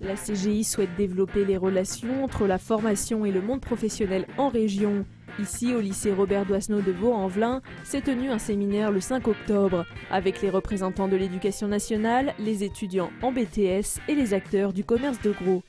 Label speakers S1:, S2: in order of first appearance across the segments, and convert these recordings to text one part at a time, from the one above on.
S1: La CGI souhaite développer les relations entre la formation et le monde professionnel en région. Ici, au lycée Robert Doisneau de Vaux-en-Velin, s'est tenu un séminaire le 5 octobre avec les représentants de l'éducation nationale, les étudiants en BTS et les acteurs du commerce de gros.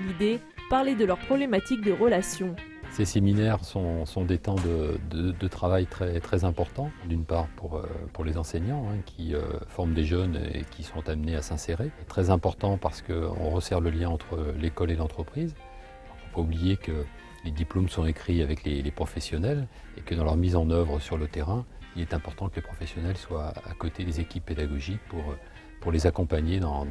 S1: L'idée, parler de leurs problématiques de relations.
S2: Ces séminaires sont des temps de travail très importants, d'une part pour les enseignants qui forment des jeunes et qui sont amenés à s'insérer. Très important parce qu'on resserre le lien entre l'école et l'entreprise. Il ne faut pas oublier que les diplômes sont écrits avec les professionnels et que dans leur mise en œuvre sur le terrain, il est important que les professionnels soient à côté des équipes pédagogiques pour les accompagner dans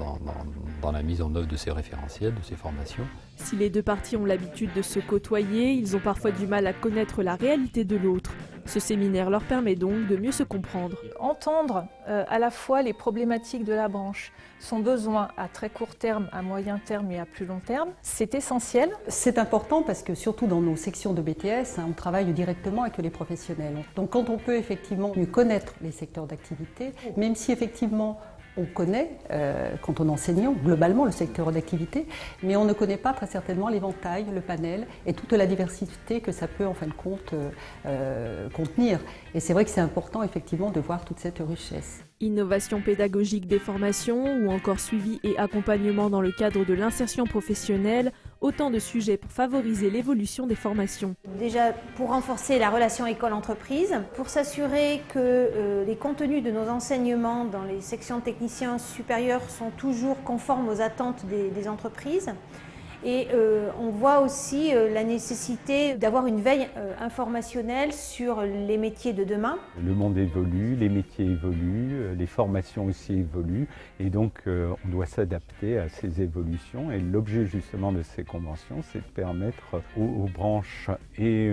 S2: la mise en œuvre de ces référentiels, de ces formations.
S1: Si les deux parties ont l'habitude de se côtoyer, ils ont parfois du mal à connaître la réalité de l'autre. Ce séminaire leur permet donc de mieux se comprendre.
S3: Entendre à la fois les problématiques de la branche, son besoin à très court terme, à moyen terme et à plus long terme, c'est essentiel.
S4: C'est important parce que surtout dans nos sections de BTS, on travaille directement avec les professionnels. Donc quand on peut effectivement mieux connaître les secteurs d'activité, même si effectivement on connaît, quand on enseigne globalement le secteur d'activité, mais on ne connaît pas très certainement l'éventail, le panel et toute la diversité que ça peut en fin de compte contenir. Et c'est vrai que c'est important effectivement de voir toute cette richesse.
S1: Innovation pédagogique des formations ou encore suivi et accompagnement dans le cadre de l'insertion professionnelle, autant de sujets pour favoriser l'évolution des formations.
S5: Déjà pour renforcer la relation école-entreprise, pour s'assurer que les contenus de nos enseignements dans les sections de techniciens supérieurs sont toujours conformes aux attentes des entreprises. Et on voit aussi la nécessité d'avoir une veille informationnelle sur les métiers de demain.
S6: Le monde évolue, les métiers évoluent, les formations aussi évoluent et donc on doit s'adapter à ces évolutions. Et l'objet justement de ces conventions, c'est de permettre aux branches et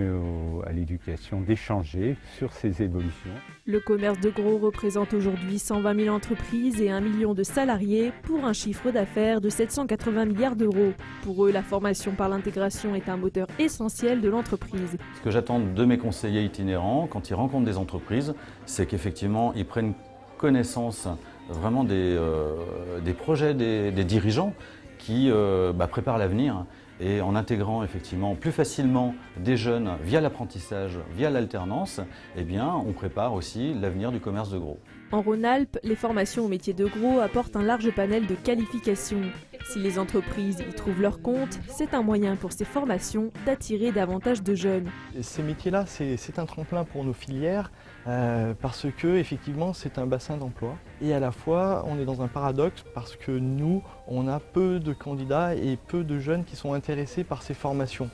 S6: à l'éducation d'échanger sur ces évolutions.
S1: Le commerce de gros représente aujourd'hui 120 000 entreprises et 1 million de salariés pour un chiffre d'affaires de 780 milliards d'euros. Pour eux, la formation par l'intégration est un moteur essentiel de l'entreprise.
S7: Ce que j'attends de mes conseillers itinérants, quand ils rencontrent des entreprises, c'est qu'effectivement, ils prennent connaissance vraiment des projets des dirigeants qui préparent l'avenir. Et en intégrant effectivement plus facilement des jeunes via l'apprentissage, via l'alternance, eh bien, on prépare aussi l'avenir du commerce de gros.
S1: En Rhône-Alpes, les formations au métier de gros apportent un large panel de qualifications. Si les entreprises y trouvent leur compte, c'est un moyen pour ces formations d'attirer davantage de jeunes.
S8: Ces métiers-là, c'est un tremplin pour nos filières parce que effectivement, c'est un bassin d'emploi. Et à la fois, on est dans un paradoxe parce que nous, on a peu de candidats et peu de jeunes qui sont intéressés par ces formations.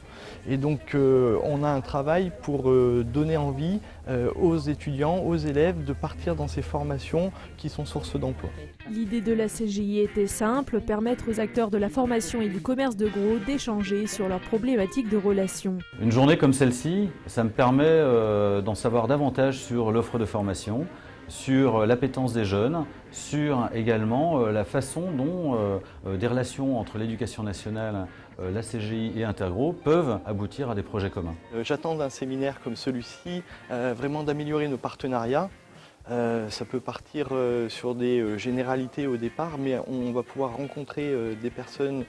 S8: Et donc, on a un travail pour donner envie aux étudiants, aux élèves de partir dans ces formations qui sont source d'emploi.
S1: L'idée de la CGI était simple, permettre aux acteurs de la formation et du commerce de gros d'échanger sur leurs problématiques de relations.
S7: Une journée comme celle-ci, ça me permet d'en savoir davantage sur l'offre de formation, sur l'appétence des jeunes, sur également la façon dont des relations entre l'éducation nationale, la CGI et Intergros peuvent aboutir à des projets communs.
S8: J'attends d'un séminaire comme celui-ci vraiment d'améliorer nos partenariats. Ça peut partir sur des généralités au départ, mais on va pouvoir rencontrer des personnes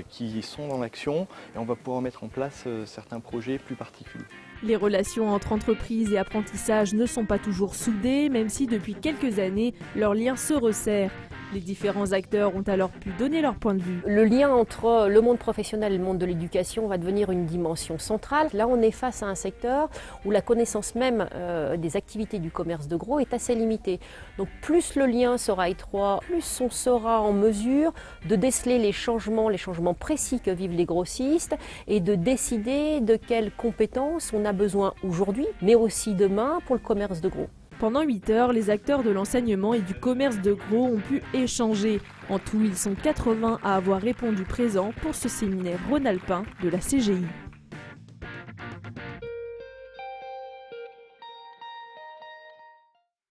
S8: qui sont dans l'action et on va pouvoir mettre en place certains projets plus particuliers.
S1: Les relations entre entreprises et apprentissage ne sont pas toujours soudées, même si depuis quelques années, leurs liens se resserrent. Les différents acteurs ont alors pu donner leur point de vue.
S9: Le lien entre le monde professionnel et le monde de l'éducation va devenir une dimension centrale. Là, on est face à un secteur où la connaissance même des activités du commerce de gros est assez limitée. Donc plus le lien sera étroit, plus on sera en mesure de déceler les changements précis que vivent les grossistes et de décider de quelles compétences on a besoin aujourd'hui, mais aussi demain pour le commerce de gros.
S1: Pendant 8 heures, les acteurs de l'enseignement et du commerce de gros ont pu échanger. En tout, ils sont 80 à avoir répondu présent pour ce séminaire rhône-alpin de la CGI.